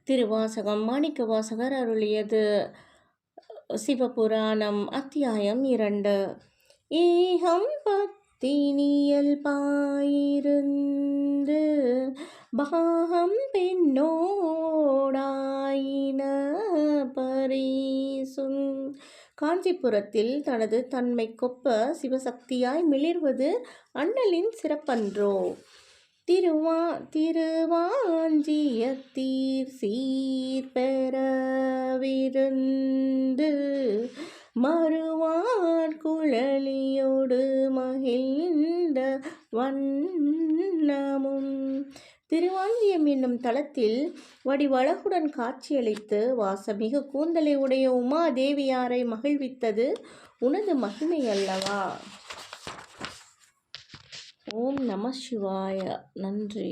திருவாசகம் மாணிக்கவாசகர் அருளியது. சிவபுராணம் அத்தியாயம் 2. ஈகம் பத்தினியல் பாயிருந்து பாகம் பெண்ணோடாயின பரிசும். காஞ்சிபுரத்தில் தனது தன்மை கொப்ப சிவசக்தியாய் மிளிர்வது அண்ணலின் சிறப்பன்றோ? திருவாஞ்சியத்தீர் சீர்பெறவிருந்து மறுவார் குழலியோடு மகிழ்ந்த வண்ணமும். திருவாஞ்சியம் என்னும் தலத்தில் வடிவழகுடன் காட்சியளித்து வாசமிகு கூந்தலை உடைய உமாதேவியாரை மகிழ்வித்தது உனது மகிமை அல்லவா? ஓம் நம சிவாய. நன்றி.